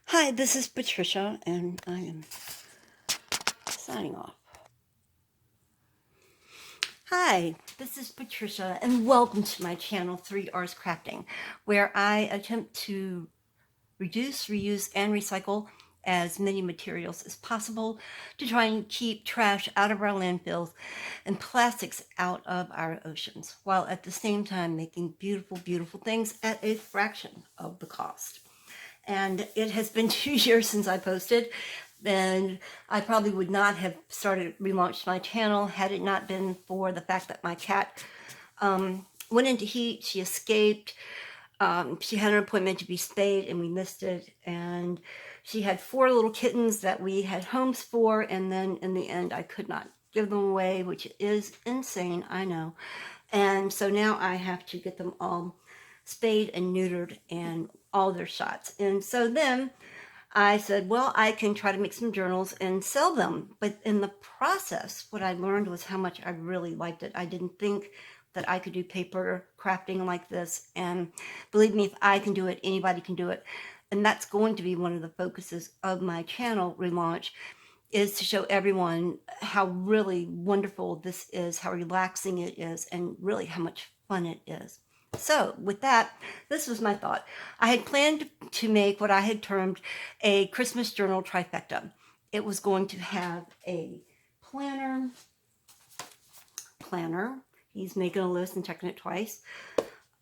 Hi, this is Patricia, and I am signing off. Hi, this is Patricia, and welcome to my channel, 3R's Crafting, where I attempt to reduce, reuse, and recycle as many materials as possible to try and keep trash out of our landfills and plastics out of our oceans, while at the same time making beautiful, beautiful things at a fraction of the cost. And it has been 2 years since I posted, and I probably would not have relaunched my channel had it not been for the fact that my cat went into heat. She escaped. She had an appointment to be spayed, and we missed it. And she had 4 little kittens that we had homes for, and then in the end, I could not give them away, which is insane, I know. And so now I have to get them all spayed and neutered and all their shots. And so then I said, well, I can try to make some journals and sell them. But in the process, what I learned was how much I really liked it. I didn't think that I could do paper crafting like this. And believe me, if I can do it, anybody can do it. And that's going to be one of the focuses of my channel relaunch, is to show everyone how really wonderful this is, how relaxing it is, and really how much fun it is. So with that, this was my thought. I had planned to make what I had termed a Christmas journal trifecta. It was going to have a planner, he's making a list and checking it twice,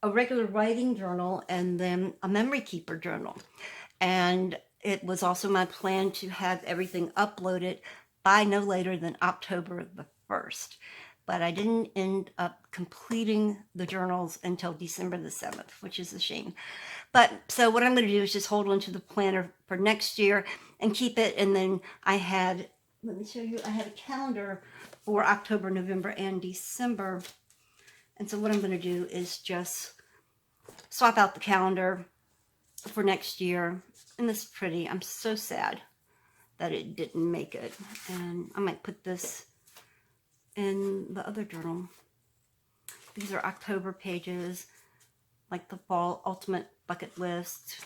a regular writing journal, and then a memory keeper journal. And it was also my plan to have everything uploaded by no later than October the 1st. But I didn't end up completing the journals until December the 7th, which is a shame. But so what I'm going to do is just hold on to the planner for next year and keep it. And then I had, let me show you, I had a calendar for October, November, and December. And so what I'm going to do is just swap out the calendar for next year. And this is pretty. I'm so sad that it didn't make it. And I might put this in the other journal. These are October pages, like the fall ultimate bucket list,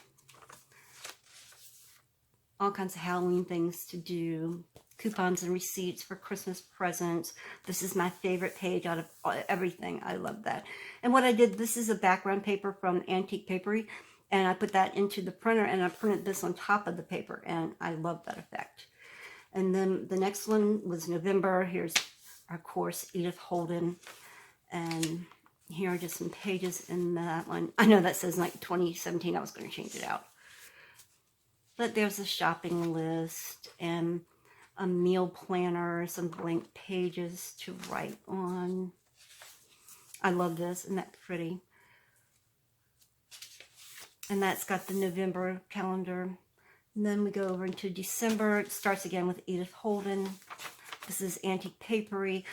all kinds of Halloween things to do, coupons and receipts for Christmas presents. This is my favorite page out of everything. I love that. And what I did, this is a background paper from Antique Papery, and I put that into the printer, and I printed this on top of the paper, and I love that effect. And then the next one was November. Here's our course, Edith Holden. And here are just some pages in that one. I know that says like 2017. I was going to change it out. But there's a shopping list and a meal planner, some blank pages to write on. I love this. Isn't that pretty? And that's got the November calendar. And then we go over into December. It starts again with Edith Holden. This is Antique Papery.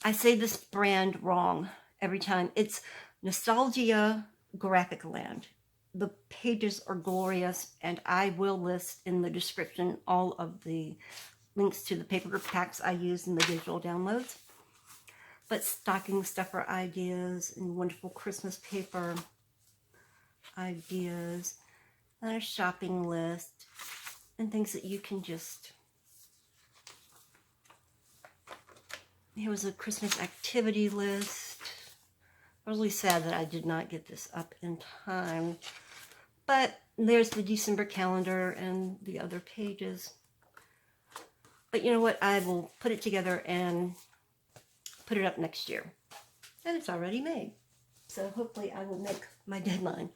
I say this brand wrong every time. It's Nostalgia Graphic Land. The pages are glorious, and I will list in the description all of the links to the paper packs I use in the digital downloads. But stocking stuffer ideas and wonderful Christmas paper ideas, and a shopping list, and things that you can just... Here was a Christmas activity list. I'm really sad that I did not get this up in time. But there's the December calendar and the other pages. But you know what? I will put it together and put it up next year. And it's already made. So hopefully I will make my deadline.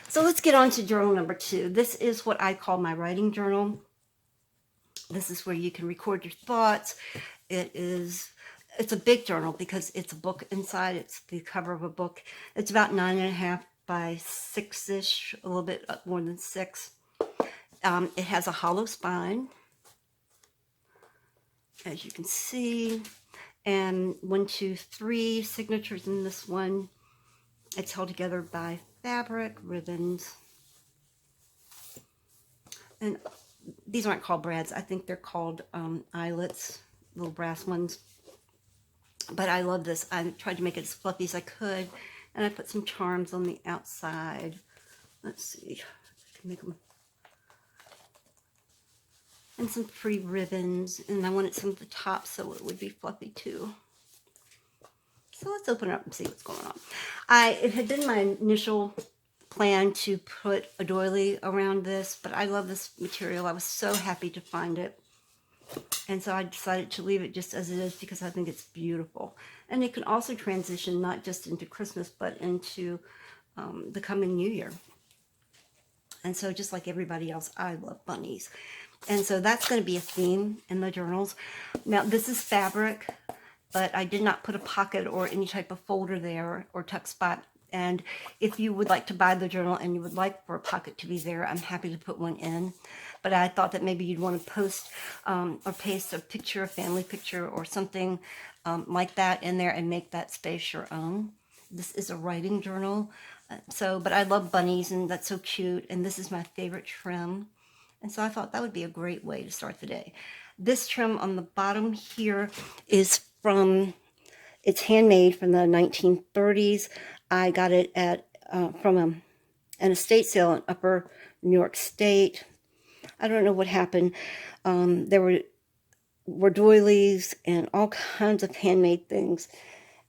So let's get on to journal number 2. This is what I call my writing journal. This is where you can record your thoughts. It's a big journal because it's a book inside. It's the cover of a book. It's about 9.5 by 6-ish, a little bit more than 6. It has a hollow spine, as you can see, and 1, 2, 3 signatures in this one. It's held together by fabric, ribbons, and these aren't called brads. I think they're called eyelets, little brass ones. But I love this. I tried to make it as fluffy as I could, And I put some charms on the outside. Let's see, I can make them. And some pretty ribbons, and I wanted some at the top so it would be fluffy too. So let's open it up and see what's going on. It had been my initial plan to put a doily around this, but I love this material. I was so happy to find it. And so I decided to leave it just as it is because I think it's beautiful. And it can also transition not just into Christmas, but into the coming New Year. And so just like everybody else, I love bunnies. And so that's going to be a theme in the journals. Now, this is fabric, but I did not put a pocket or any type of folder there or tuck spot. And if you would like to buy the journal and you would like for a pocket to be there, I'm happy to put one in. But I thought that maybe you'd want to post or paste a picture, a family picture or something like that in there and make that space your own. This is a writing journal. But I love bunnies and that's so cute. And this is my favorite trim. And so I thought that would be a great way to start the day. This trim on the bottom here is it's handmade from the 1930s. I got it at from an estate sale in Upper New York State. I don't know what happened. There were doilies and all kinds of handmade things.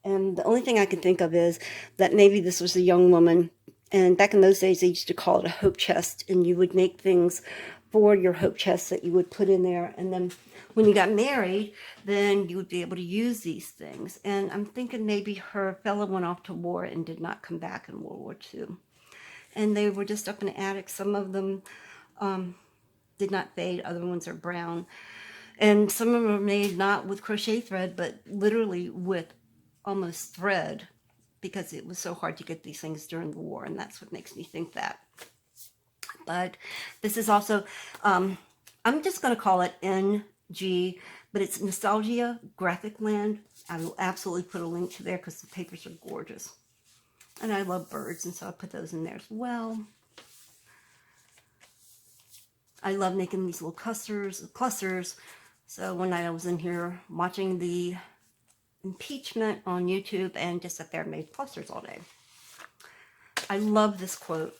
And the only thing I can think of is that maybe this was a young woman. And back in those days, they used to call it a hope chest. And you would make things for your hope chest that you would put in there. And then when you got married, then you would be able to use these things. And I'm thinking maybe her fellow went off to war and did not come back in World War II. And they were just up in the attic. Some of them did not fade. Other ones are brown. And some of them are made not with crochet thread, but literally with almost thread, because it was so hard to get these things during the war. And that's what makes me think that. But this is also, I'm just going to call it NG, but it's Nostalgia Graphic Land. I will absolutely put a link to there because the papers are gorgeous. And I love birds, and so I put those in there as well. I love making these little clusters. So one night I was in here watching the impeachment on YouTube and just sat there and made clusters all day. I love this quote.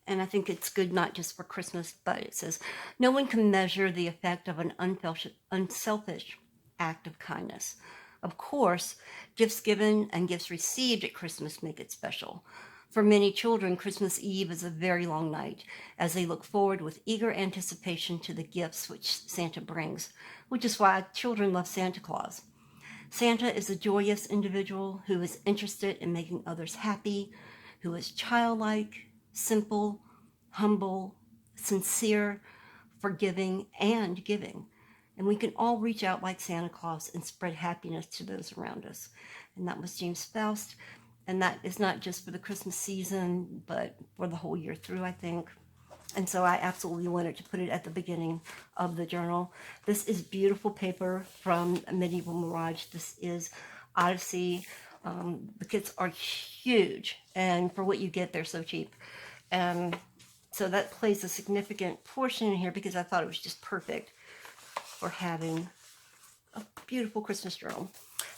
And I think it's good not just for Christmas, but it says, "No one can measure the effect of an unselfish act of kindness. Of course, gifts given and gifts received at Christmas make it special. For many children, Christmas Eve is a very long night as they look forward with eager anticipation to the gifts which Santa brings, which is why children love Santa Claus. Santa is a joyous individual who is interested in making others happy, who is childlike, simple, humble, sincere, forgiving, and giving. And we can all reach out like Santa Claus and spread happiness to those around us." And that was James Faust. And that is not just for the Christmas season, but for the whole year through, I think. And so I absolutely wanted to put it at the beginning of the journal. This is beautiful paper from Medieval Mirage. This is Odyssey. The kits are huge, and for what you get, they're so cheap. And so that plays a significant portion in here because I thought it was just perfect for having a beautiful Christmas journal.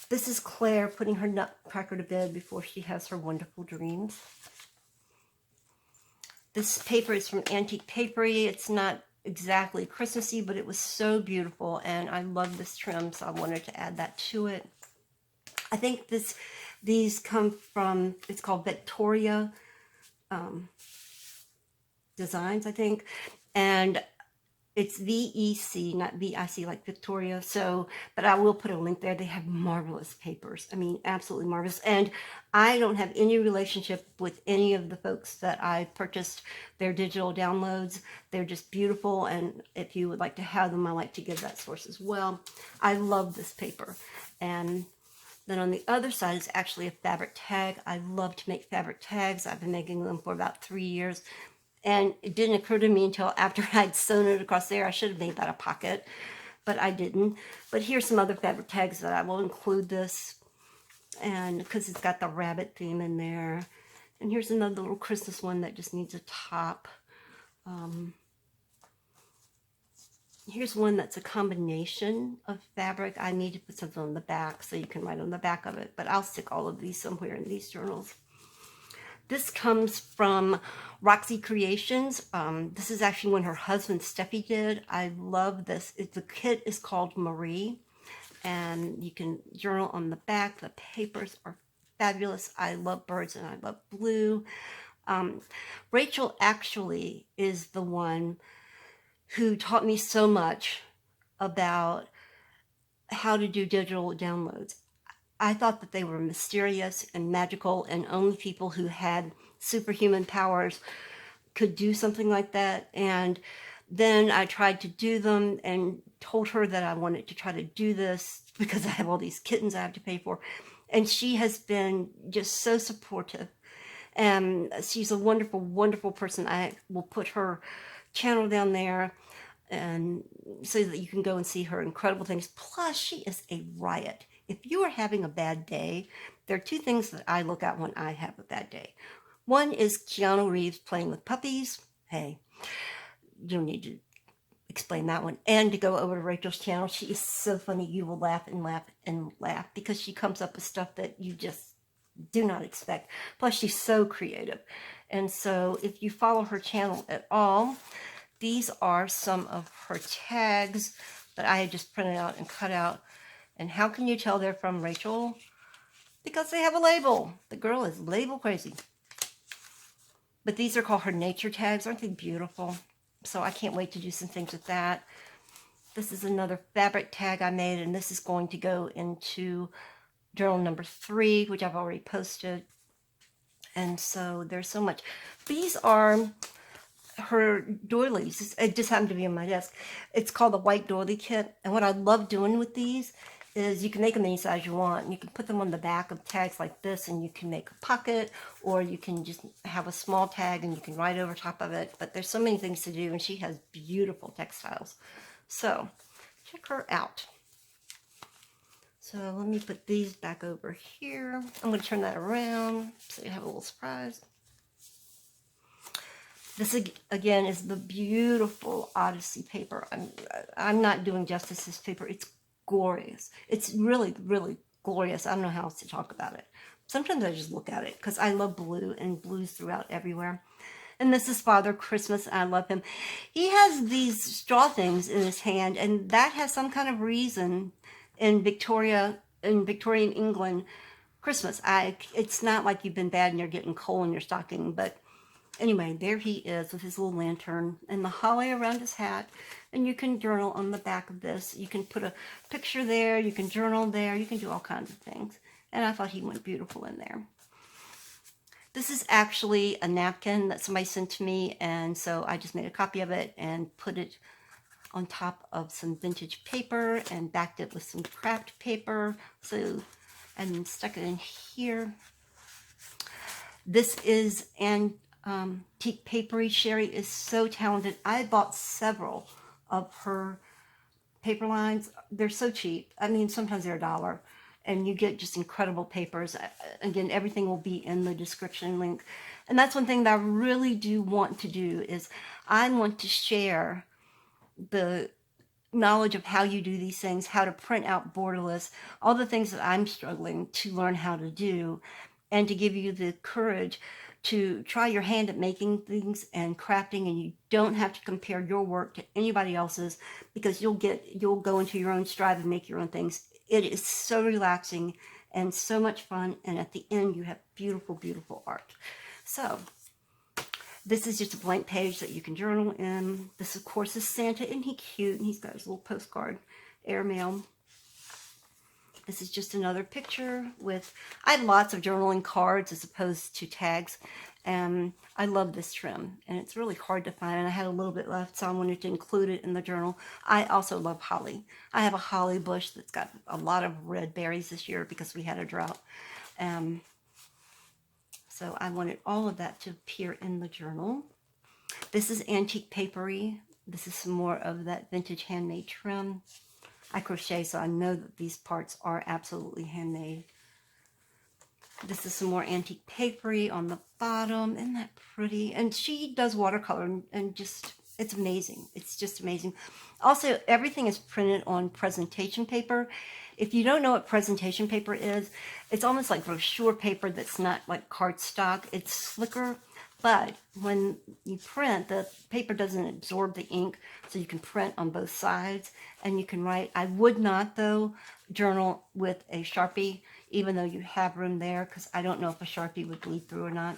This is Claire putting her nutcracker to bed before she has her wonderful dreams. This paper is from Antique Papery. It's not exactly Christmassy, but it was so beautiful, and I love this trim, so I wanted to add that to it. I think these come from, it's called Victoria Designs, I think, and it's VEC, not VIC, like Victoria. So, but I will put a link there. They have marvelous papers. I mean, absolutely marvelous. And I don't have any relationship with any of the folks that I purchased their digital downloads. They're just beautiful. And if you would like to have them, I like to give that source as well. I love this paper. And then on the other side is actually a fabric tag. I love to make fabric tags. I've been making them for about 3 years. And it didn't occur to me until after I'd sewn it across there. I should have made that a pocket, but I didn't. But here's some other fabric tags that I will include this, and because it's got the rabbit theme in there. And here's another little Christmas one that just needs a top. Here's one that's a combination of fabric. I need to put something on the back so you can write on the back of it, but I'll stick all of these somewhere in these journals. This comes from Roxy Creations. This is actually one her husband Steffi did. I love this. The kit is called Marie, and you can journal on the back. The papers are fabulous. I love birds and I love blue. Rachel actually is the one who taught me so much about how to do digital downloads. I thought that they were mysterious and magical, and only people who had superhuman powers could do something like that. And then I tried to do them and told her that I wanted to try to do this because I have all these kittens I have to pay for. And she has been just so supportive. And she's a wonderful, wonderful person. I will put her channel down there and so that you can go and see her incredible things. Plus, she is a riot. If you are having a bad day, there are two things that I look at when I have a bad day. One is Keanu Reeves playing with puppies. Hey, you don't need to explain that one. And to go over to Rachel's channel, she is so funny. You will laugh and laugh and laugh because she comes up with stuff that you just do not expect. Plus, she's so creative. And so if you follow her channel at all, these are some of her tags that I had just printed out and cut out. And how can you tell they're from Rachel? Because they have a label. The girl is label crazy. But these are called her nature tags. Aren't they beautiful? So I can't wait to do some things with that. This is another fabric tag I made, and this is going to go into journal number 3, which I've already posted. And so there's so much. These are her doilies. It just happened to be on my desk. It's called the White Doily Kit. And what I love doing with these is you can make them any size you want. You can put them on the back of tags like this, and you can make a pocket, or you can just have a small tag and you can write over top of it. But there's so many things to do, and she has beautiful textiles. So check her out. So let me put these back over here. I'm going to turn that around so you have a little surprise. This again is the beautiful Odyssey paper. I'm not doing justice to this paper. It's glorious. It's really, really glorious. I don't know how else to talk about it. Sometimes I just look at it because I love blue, and blues throughout everywhere. And this is Father Christmas. I love him. He has these straw things in his hand, and that has some kind of reason in Victorian England, Christmas. It's not like you've been bad and you're getting coal in your stocking, but anyway, there he is with his little lantern and the holly around his hat. And you can journal on the back of this. You can put a picture there. You can journal there. You can do all kinds of things. And I thought he went beautiful in there. This is actually a napkin that somebody sent to me. And so I just made a copy of it and put it on top of some vintage paper and backed it with some craft paper. So, and stuck it in here. This is antique papery. Sherry is so talented. I bought several of her paper lines. They're so cheap. I mean, sometimes they're $1, and you get just incredible papers. Again, everything will be in the description link. And that's one thing that I really do want to do is I want to share the knowledge of how you do these things, how to print out borderless, all the things that I'm struggling to learn how to do, and to give you the courage to try your hand at making things and crafting, and you don't have to compare your work to anybody else's because you'll go into your own stride and make your own things. It is so relaxing and so much fun, and at the end you have beautiful, beautiful art. So this is just a blank page that you can journal in. This, of course, is Santa. Isn't he cute? And he's got his little postcard, airmail. This is just another picture with, I had lots of journaling cards as opposed to tags. And I love this trim. And it's really hard to find. And I had a little bit left, so I wanted to include it in the journal. I also love holly. I have a holly bush that's got a lot of red berries this year because we had a drought. So I wanted all of that to appear in the journal. This is antique papery. This is some more of that vintage handmade trim. I crochet, so I know that these parts are absolutely handmade. This is some more antique papery on the bottom. Isn't that pretty? And she does watercolor and just It's amazing. It's just amazing. Also, everything is printed on presentation paper. If you don't know what presentation paper is, it's almost like brochure paper that's not like cardstock. It's slicker, but when you print, the paper doesn't absorb the ink, so you can print on both sides and you can write. I would not, though, journal with a Sharpie, even though you have room there, because I don't know if a Sharpie would bleed through or not.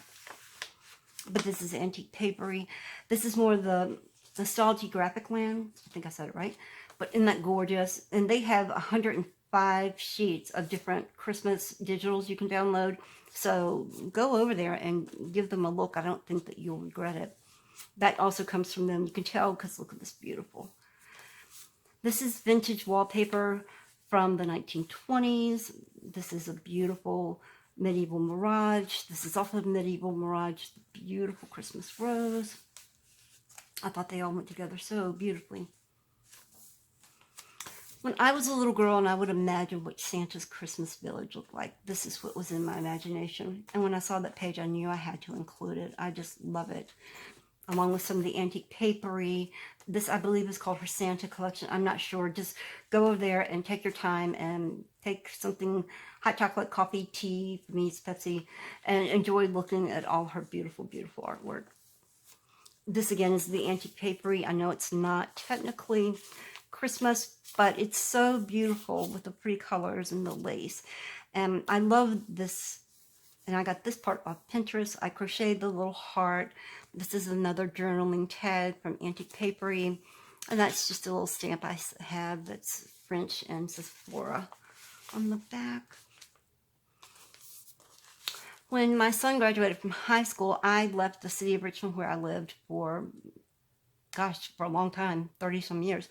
But this is Antique Papery. This is more the Nostalgia Graphic Land. I think I said it right. But isn't that gorgeous? And they have 105 sheets of different Christmas digitals you can download. So go over there and give them a look. I don't think that you'll regret it. That also comes from them. You can tell because look at this beautiful. This is vintage wallpaper from the 1920s. This is a beautiful medieval mirage. This is also a medieval mirage. Beautiful Christmas rose. I thought they all went together so beautifully. When I was a little girl and I would imagine what Santa's Christmas village looked like, this is what was in my imagination. And when I saw that page, I knew I had to include it. I just love it. Along with some of the antique papery. This, I believe, is called her Santa collection. I'm not sure. Just go over there and take your time and take something, hot chocolate, coffee, tea, for me it's Pepsi, and enjoy looking at all her beautiful, beautiful artwork. This, again, is the antique papery. I know it's not technically Christmas, but it's so beautiful with the pretty colors and the lace. And I love this. And I got this part off Pinterest. I crocheted the little heart. This is another journaling tag from Antique Papery. And that's just a little stamp I have that's French and says Flora on the back. When my son graduated from high school, I left the city of Richmond where I lived for, gosh, for a long time, 30 some years,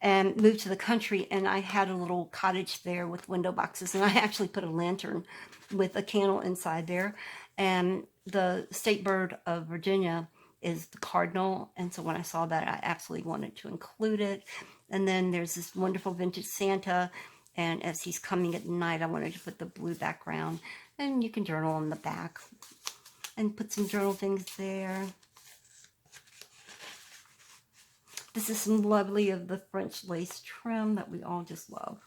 and moved to the country. And I had a little cottage there with window boxes. And I actually put a lantern with a candle inside there. And the state bird of Virginia is the cardinal. And so when I saw that, I absolutely wanted to include it. And then there's this wonderful vintage Santa. And as he's coming at night, I wanted to put the blue background. And you can journal on the back and put some journal things there. This is some lovely of the French lace trim that we all just love.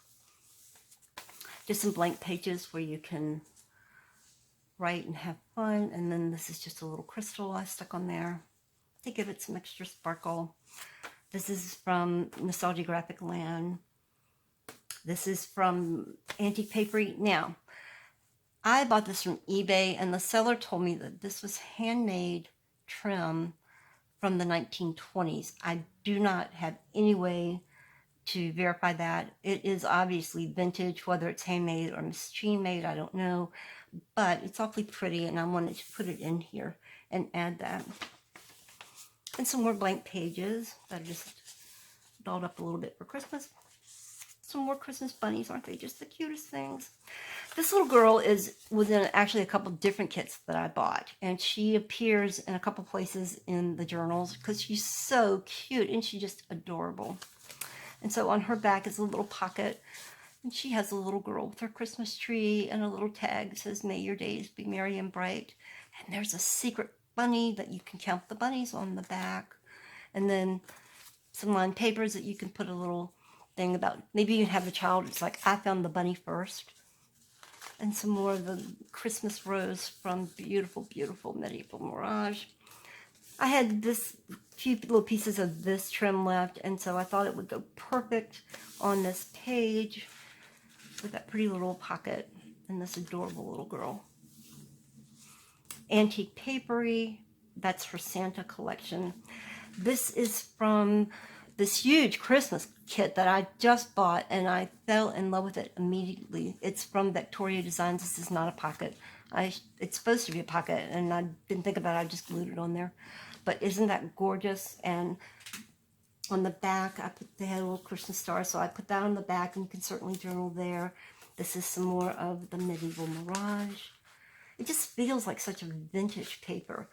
Just some blank pages where you can write and have fun. And then this is just a little crystal I stuck on there to give it some extra sparkle. This is from Nostalgia Graphic Land. This is from Antique Papery. Now, I bought this from eBay, and the seller told me that this was handmade trim from the 1920s. I do not have any way to verify that. It is obviously vintage, whether it's handmade or machine made, I don't know. But it's awfully pretty, and I wanted to put it in here and add that. And some more blank pages that I just dolled up a little bit for Christmas. Some more Christmas bunnies, aren't they just the cutest things? This little girl was in actually a couple different kits that I bought, and she appears in a couple places in the journals because she's so cute and she's just adorable. And so on her back is a little pocket, and she has a little girl with her Christmas tree and a little tag that says, "May your days be merry and bright." And there's a secret bunny that you can count the bunnies on the back, and then some lined papers that you can put a little thing about. Maybe you have a child, it's like, I found the bunny first. And some more of the Christmas rose from beautiful, beautiful Medieval Mirage. I had this few little pieces of this trim left, and so I thought it would go perfect on this page with that pretty little pocket and this adorable little girl. Antique Papery, that's her Santa collection. This is from this huge Christmas kit that I just bought, and I fell in love with it immediately. It's from Victoria Designs. This is not a pocket. It's supposed to be a pocket, and I didn't think about it. I just glued it on there. But isn't that gorgeous? And on the back, they had a little Christmas star, so I put that on the back, and you can certainly journal there. This is some more of the Medieval Mirage. It just feels like such a vintage paper.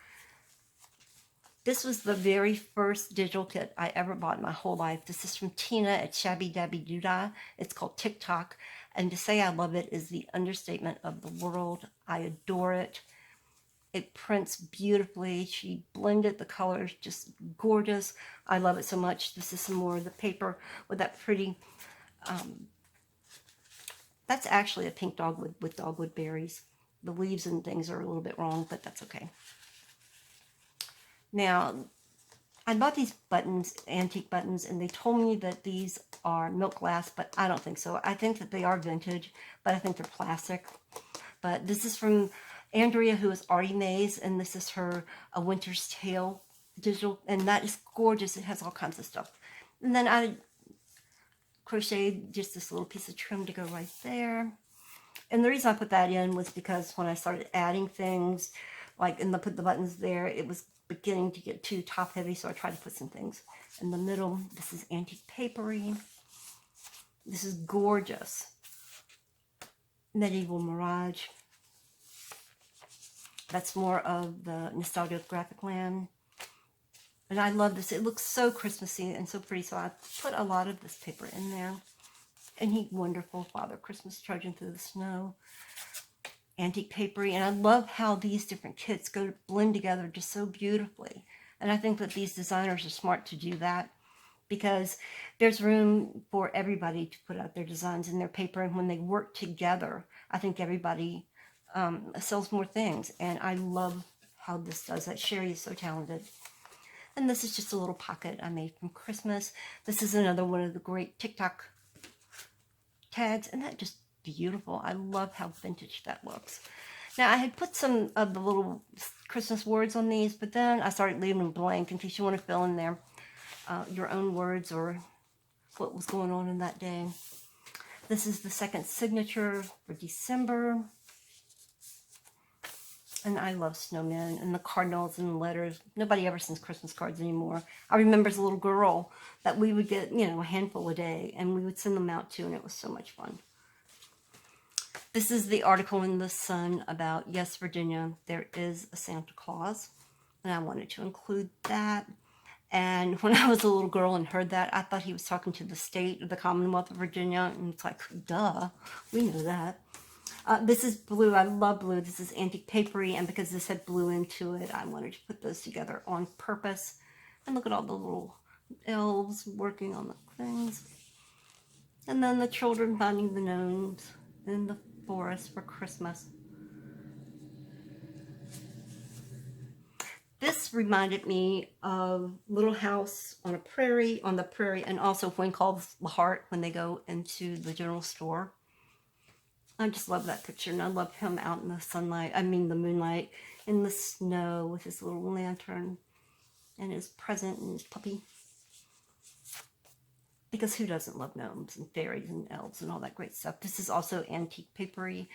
This was the very first digital kit I ever bought in my whole life. This is from Tina at Shabby Dabby Doodah. It's called TikTok. And to say I love it is the understatement of the world. I adore it. It prints beautifully. She blended the colors, just gorgeous. I love it so much. This is some more of the paper with that pretty, that's actually a pink dogwood with dogwood berries. The leaves and things are a little bit wrong, but that's okay. Now, I bought these buttons, antique buttons, and they told me that these are milk glass, but I don't think so. I think that they are vintage, but I think they're plastic. But this is from Andrea, who is Artie Mays, and this is her A Winter's Tale digital, and that is gorgeous. It has all kinds of stuff. And then I crocheted just this little piece of trim to go right there. And the reason I put that in was because when I started adding things, like, and put the buttons there, it was beginning to get too top heavy, so I tried to put some things in the middle. This is antique papery. This is gorgeous. Medieval Mirage. That's more of the Nostalgia Graphic Land. And I love this. It looks so Christmassy and so pretty, so I put a lot of this paper in there. And he, wonderful Father Christmas trudging through the snow. Antique papery. And I love how these different kits go to blend together just so beautifully. And I think that these designers are smart to do that, because there's room for everybody to put out their designs in their paper. And when they work together, I think everybody sells more things. And I love how this does that. Sherry is so talented. And this is just a little pocket I made from Christmas. This is another one of the great TikTok tags, and that just beautiful. I love how vintage that looks. Now, I had put some of the little Christmas words on these, but then I started leaving them blank in case you want to fill in there your own words or what was going on in that day. This is the second signature for December. And I love snowmen and the cardinals and the letters. Nobody ever sends Christmas cards anymore. I remember as a little girl that we would get, a handful a day, and we would send them out too, and it was so much fun. This is the article in The Sun about, yes, Virginia, there is a Santa Claus, and I wanted to include that. And when I was a little girl and heard that, I thought he was talking to the state of the Commonwealth of Virginia, and it's like, duh, we know that. This is blue. I love blue. This is antique papery, and because this had blue into it, I wanted to put those together on purpose. And look at all the little elves working on the things. And then the children finding the gnomes in the forest for Christmas. This reminded me of Little House on the Prairie, and also When Calls the Heart, when they go into the general store. I just love that picture, and I love him out in the sunlight, the moonlight, in the snow with his little lantern and his present and his puppy. Because who doesn't love gnomes and fairies and elves and all that great stuff? This is also antique papery.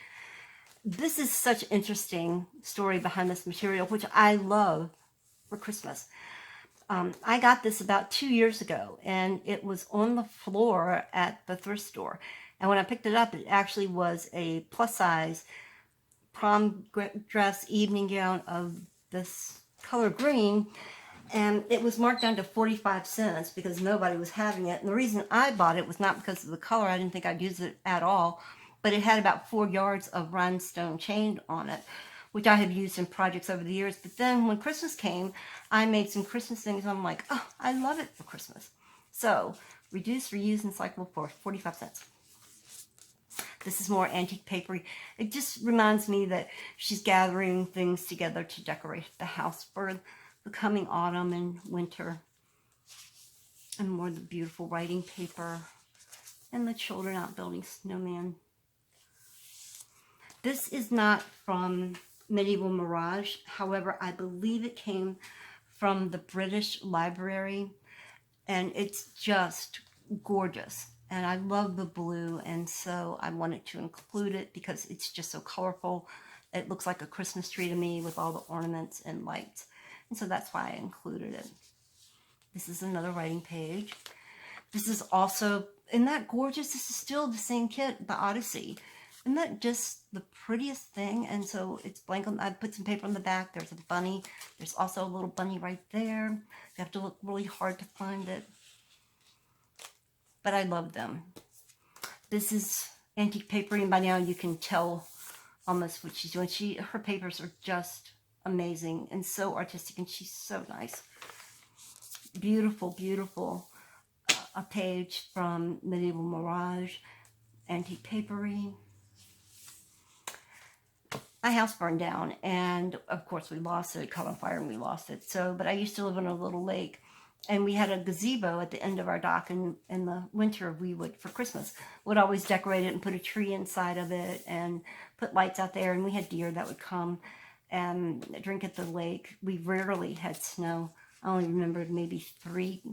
This is such an interesting story behind this material, which I love for Christmas. I got this about 2 years ago, and it was on the floor at the thrift store. And when I picked it up, it actually was a plus-size prom dress evening gown of this color green. And it was marked down to 45 cents because nobody was having it. And the reason I bought it was not because of the color. I didn't think I'd use it at all. But it had about 4 yards of rhinestone chain on it, which I have used in projects over the years. But then when Christmas came, I made some Christmas things. And I'm like, oh, I love it for Christmas. So, reduce, reuse, and cycle for 45 cents. This is more antique papery. It just reminds me that she's gathering things together to decorate the house for the coming autumn and winter. And more of the beautiful writing paper. And the children out building snowmen. This is not from Medieval Mirage. However, I believe it came from the British Library. And it's just gorgeous. And I love the blue, and so I wanted to include it because it's just so colorful. It looks like a Christmas tree to me with all the ornaments and lights. And so that's why I included it. This is another writing page. This is also, isn't that gorgeous? This is still the same kit, the Odyssey. Isn't that just the prettiest thing? And so it's blank on, I put some paper on the back. There's a bunny. There's also a little bunny right there. You have to look really hard to find it. But I love them. This is antique papery, and by now you can tell almost what she's doing. Her papers are just amazing and so artistic, and she's so nice. Beautiful, beautiful. A page from Medieval Mirage, Antique Papery. My house burned down, and of course we lost it. It caught on fire and we lost it. So, but I used to live on a little lake, and we had a gazebo at the end of our dock. And in the winter, we would, for Christmas, would always decorate it and put a tree inside of it and put lights out there. And we had deer that would come and drink at the lake. We rarely had snow. I only remembered maybe 3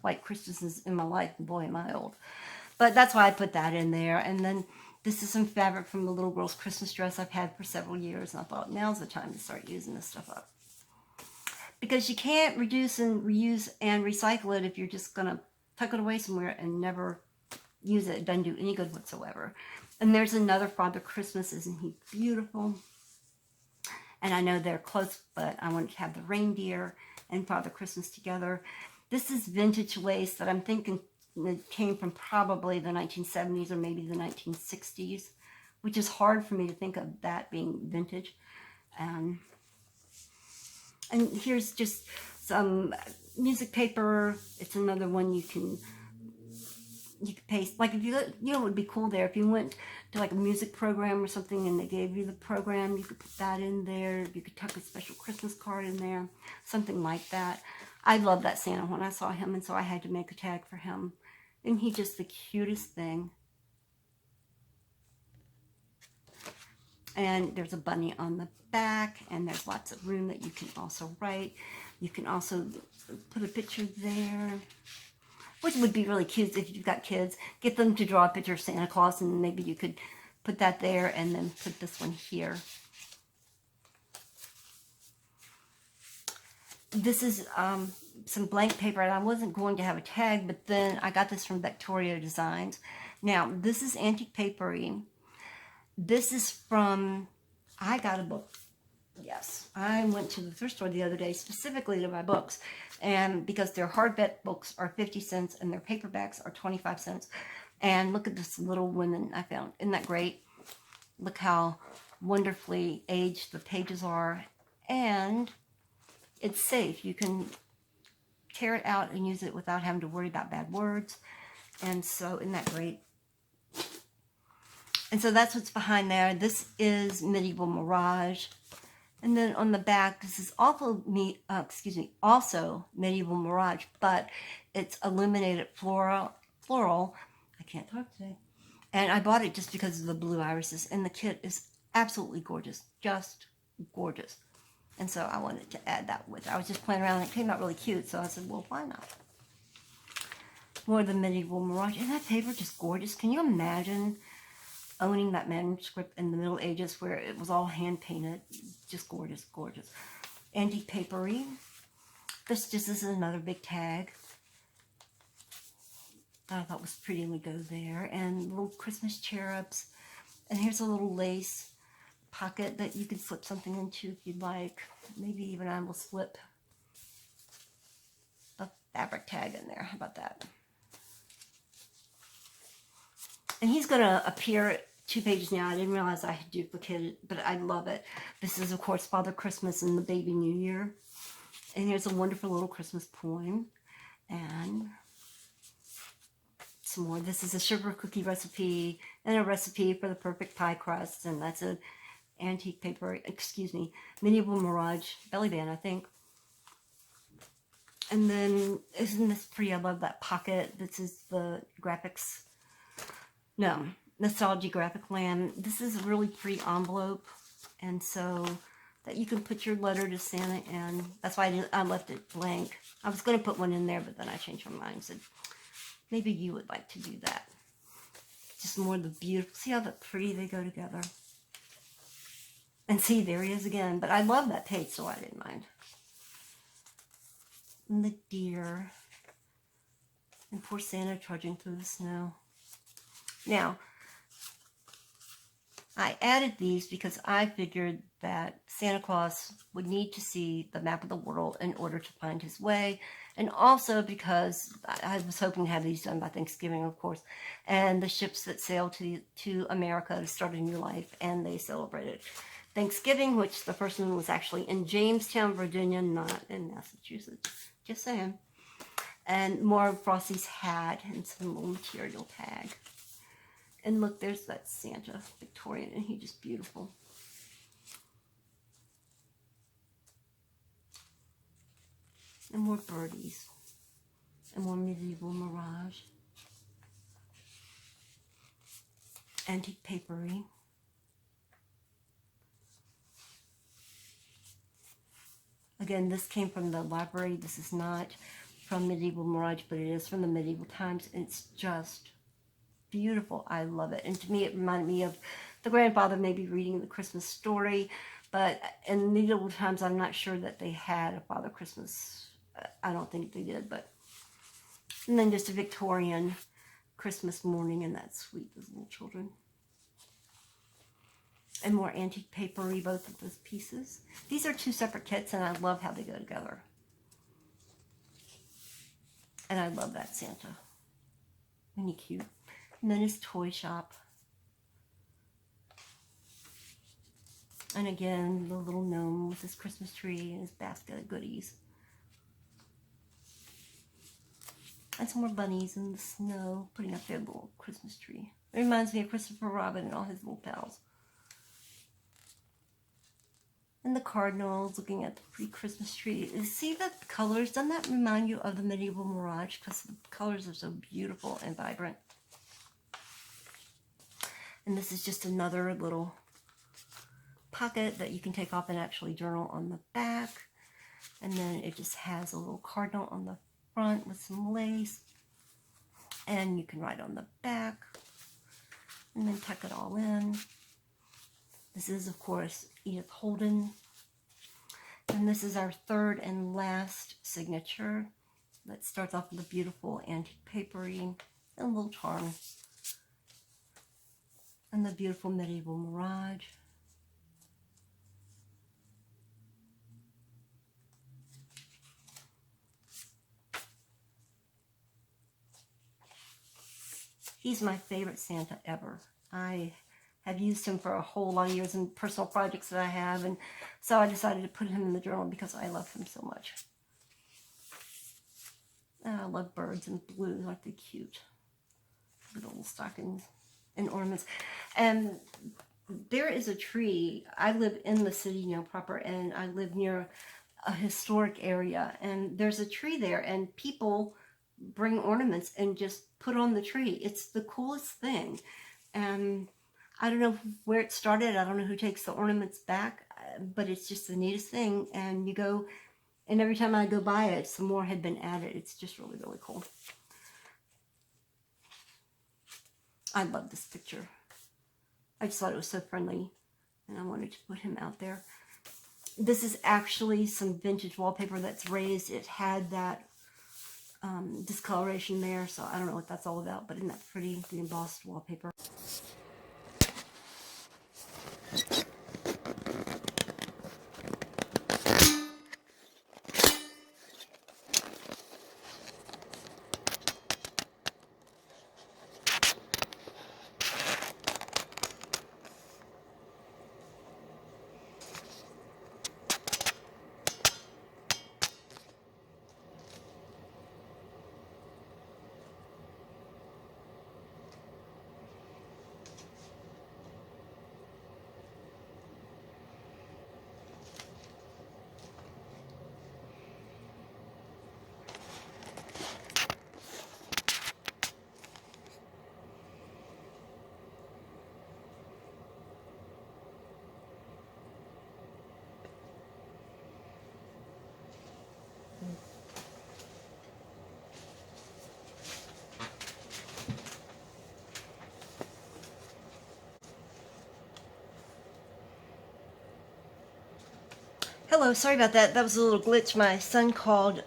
white Christmases in my life. Boy, am I old. But that's why I put that in there. And then this is some fabric from the little girl's Christmas dress I've had for several years. And I thought, now's the time to start using this stuff up. Because you can't reduce and reuse and recycle it if you're just going to tuck it away somewhere and never use it. It doesn't do any good whatsoever. And there's another Father Christmas. Isn't he beautiful? And I know they're close, but I wanted to have the reindeer and Father Christmas together. This is vintage lace that I'm thinking it came from probably the 1970s or maybe the 1960s, which is hard for me to think of that being vintage. And here's just some music paper. It's another one you can paste. Like if you know, it would be cool there if you went to like a music program or something and they gave you the program, you could put that in there. You could tuck a special Christmas card in there, something like that. I love that Santa when I saw him, and so I had to make a tag for him. And he's just the cutest thing. And there's a bunny on the back, and there's lots of room that you can also write. You can also put a picture there, which would be really cute if you've got kids. Get them to draw a picture of Santa Claus, and maybe you could put that there and then put this one here. This is some blank paper, and I wasn't going to have a tag, but then I got this from Victoria Designs. Now, this is Antique Papery. This is from, I got a book. Yes, I went to the thrift store the other day specifically to buy books, and because their hardback books are 50 cents and their paperbacks are 25 cents. And look at this Little Women I found. Isn't that great? Look how wonderfully aged the pages are, and it's safe. You can tear it out and use it without having to worry about bad words. And so, isn't that great? And so that's what's behind there. This is Medieval Mirage. And then on the back, this is also Medieval Mirage, but it's illuminated floral. I can't talk today. And I bought it just because of the blue irises. And the kit is absolutely gorgeous. Just gorgeous. And so I wanted to add that with it. I was just playing around and it came out really cute. So I said, well, why not? More of the Medieval Mirage. Isn't that paper just gorgeous? Can you imagine owning that manuscript in the Middle Ages where it was all hand painted? Just gorgeous, gorgeous. Antique Papery. This just is another big tag that I thought was pretty and would go there. And little Christmas cherubs. And here's a little lace pocket that you could slip something into if you'd like. Maybe even I will slip a fabric tag in there. How about that? And he's going to appear 2 pages now. I didn't realize I had duplicated, but I love it. This is, of course, Father Christmas and the Baby New Year. And here's a wonderful little Christmas poem. And some more. This is a sugar cookie recipe and a recipe for the perfect pie crust. And that's a Antique Paper, Medieval Mirage belly band, I think. And then, isn't this pretty? I love that pocket. This is the graphics. No, Nostalgia Graphic Land. This is a really pretty envelope. And so that you can put your letter to Santa in. That's why I left it blank. I was going to put one in there, but then I changed my mind and said, maybe you would like to do that. Just more of the beautiful. See how pretty they go together? And see, there he is again. But I love that page, so I didn't mind. And the deer. And poor Santa trudging through the snow. Now, I added these because I figured that Santa Claus would need to see the map of the world in order to find his way. And also because I was hoping to have these done by Thanksgiving, of course, and the ships that sail to America to start a new life, and they celebrated Thanksgiving, which the first one was actually in Jamestown, Virginia, not in Massachusetts. Just saying. And more of Frosty's hat and some little material tag. And look, there's that Santa Victorian, and he's just beautiful. And more birdies. And more medieval mirage. Antique papery. Again, this came from the library. This is not from Medieval Mirage, but it is from the medieval times. And it's just beautiful. I love it. And to me, it reminded me of the grandfather maybe reading the Christmas story. But in medieval times, I'm not sure that they had a Father Christmas. I don't think they did. But and then just a Victorian Christmas morning, and that's sweet, those little children. And more antique papery, both of those pieces. These are 2 separate kits, and I love how they go together. And I love that Santa. Isn't he cute? And then his toy shop. And again, the little gnome with his Christmas tree and his basket of goodies. And some more bunnies in the snow putting up their little Christmas tree. It reminds me of Christopher Robin and all his little pals. And the cardinals looking at the pretty Christmas tree. See the colors? Doesn't that remind you of the Medieval Mirage? Because the colors are so beautiful and vibrant. And this is just another little pocket that you can take off and actually journal on the back. And then it just has a little cardinal on the front with some lace. And you can write on the back. And then tuck it all in. This is, of course, Edith Holden. And this is our third and last signature. That starts off with a beautiful antique papery and a little charm. And the beautiful Medieval Mirage. He's my favorite Santa ever. I have used him for a whole lot of years in personal projects that I have, and so I decided to put him in the journal because I love him so much. And I love birds and blue, aren't they cute? Little stockings and ornaments. And there is a tree. I live in the city now proper, and I live near a historic area, and there's a tree there, and people bring ornaments and just put on the tree. It's the coolest thing. And I don't know where it started. I don't know who takes the ornaments back, but it's just the neatest thing. And you go, and every time I go by it, some more had been added. It's just really, really cool. I love this picture. I just thought it was so friendly, and I wanted to put him out there. This is actually some vintage wallpaper that's raised. It had that discoloration there, so I don't know what that's all about, but isn't that pretty, the embossed wallpaper? Hello, sorry about that. That was a little glitch. My son called.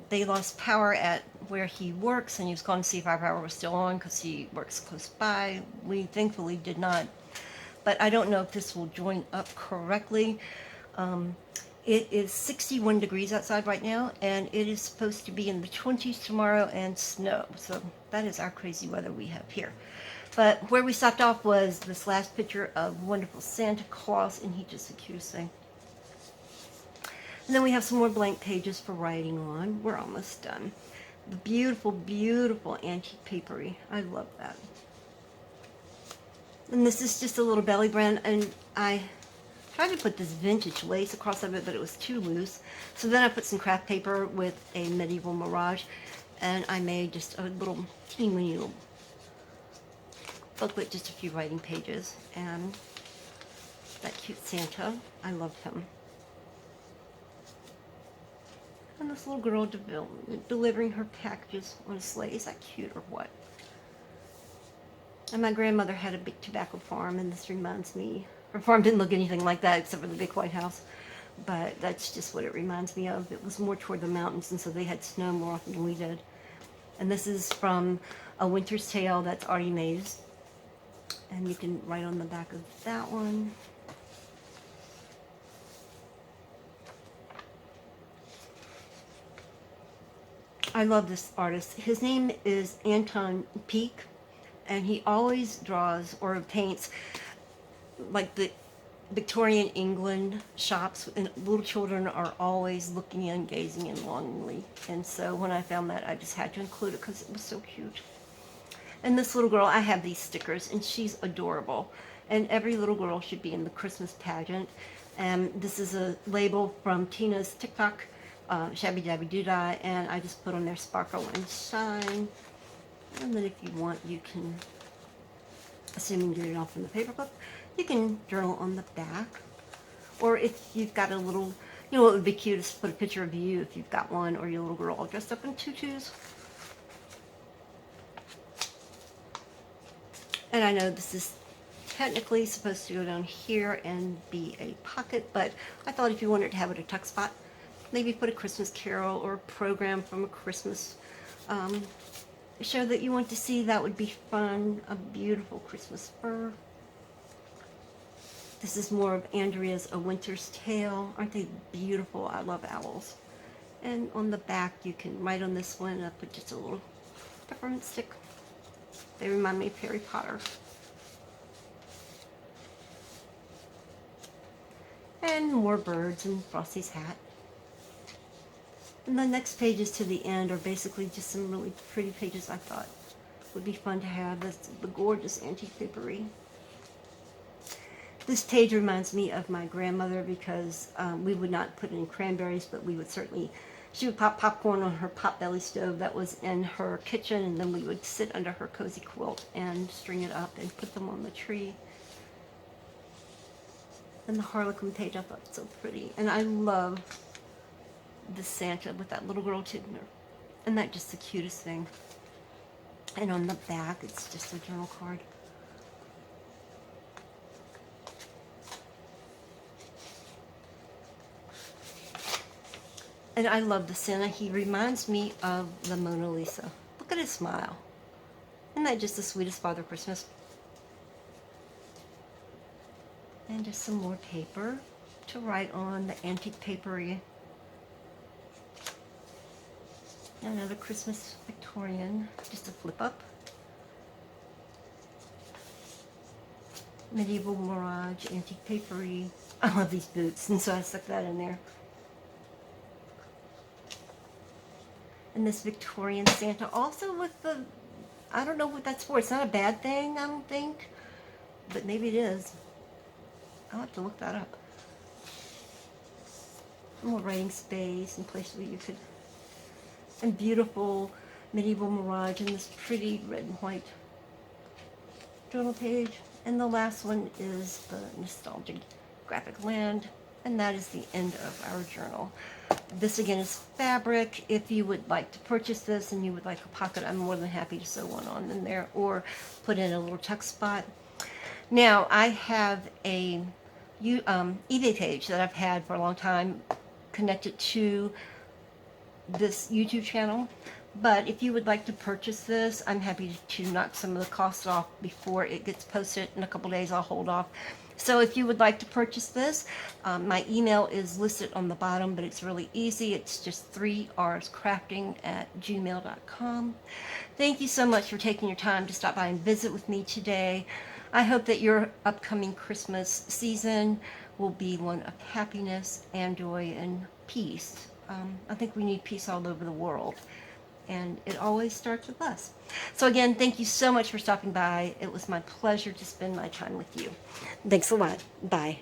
They lost power at where he works, and he was calling to see if our power was still on because he works close by. We thankfully did not, but I don't know if this will join up correctly. It is 61 degrees outside right now, and it is supposed to be in the 20s tomorrow and snow. So that is our crazy weather we have here. But where we stopped off was this last picture of wonderful Santa Claus, and he's just the cutest thing. And then we have some more blank pages for writing on. We're almost done. The beautiful, beautiful antique papery. I love that. And this is just a little belly brand, and I tried to put this vintage lace across of it, but it was too loose. So then I put some craft paper with a medieval mirage, and I made just a little teeny little booklet, just a few writing pages, and that cute Santa. I love him. And this little girl delivering her packages on a sleigh. Is that cute or what? And my grandmother had a big tobacco farm, and this reminds me. Her farm didn't look anything like that except for the big white house, but that's just what it reminds me of. It was more toward the mountains, and so they had snow more often than we did. And this is from A Winter's Tale, that's Artie Mays. And you can write on the back of that one. I love this artist. His name is Anton Pieck, and he always draws or paints like the Victorian England shops, and little children are always looking in, gazing in longingly. And so when I found that, I just had to include it because it was so cute. And this little girl, I have these stickers, and she's adorable. And every little girl should be in the Christmas pageant. And this is a label from Tina's TikTok, Shabby Dabby Doodah, and I just put on there sparkle and shine. And then if you want, you can, assuming you get it off from the paper clip, you can journal on the back. Or if you've got a little, you know what would be cute is to put a picture of you if you've got one, or your little girl all dressed up in tutus. And I know this is technically supposed to go down here and be a pocket, but I thought if you wanted to have it a tuck spot, maybe put a Christmas carol or a program from a Christmas show that you want to see. That would be fun. A beautiful Christmas fir. This is more of Andrea's A Winter's Tale. Aren't they beautiful? I love owls. And on the back, you can write on this one, I put just a little peppermint stick. They remind me of Harry Potter. And more birds and Frosty's hat. And the next pages to the end are basically just some really pretty pages I thought would be fun to have. That's the gorgeous antique papery. This page reminds me of my grandmother because we would not put in cranberries, but we would certainly, she would pop popcorn on her potbelly stove that was in her kitchen, and then we would sit under her cozy quilt and string it up and put them on the tree. And the Harlequin page I thought was so pretty. And I love the Santa with that little girl Tigner. And that just the cutest thing. And on the back, it's just a journal card. And I love the Santa. He reminds me of the Mona Lisa. Look at his smile. Isn't that just the sweetest Father Christmas? And just some more paper to write on, the antique papery. Another Christmas Victorian, just a flip up. Medieval Mirage, antique papery. I love these boots, and so I stuck that in there. And this Victorian Santa, also with the, I don't know what that's for. It's not a bad thing, I don't think, but maybe it is. I'll have to look that up. More writing space and place where you could, and beautiful Medieval Mirage and this pretty red and white journal page. And the last one is the Nostalgic Graphic Land, and that is the end of our journal. This again is fabric. If you would like to purchase this and you would like a pocket, I'm more than happy to sew one on in there or put in a little tuck spot. Now I have a eBay page that I've had for a long time connected to this YouTube channel, but if you would like to purchase this, I'm happy to knock some of the costs off before it gets posted. In a couple days I'll hold off So if you would like to purchase this, my email is listed on the bottom, but it's really easy. It's just 3rscrafting@gmail.com. Thank you so much for taking your time to stop by and visit with me today. I hope that your upcoming Christmas season will be one of happiness and joy and peace. I think we need peace all over the world, and it always starts with us. So again, thank you so much for stopping by. It was my pleasure to spend my time with you. Thanks a lot. Bye.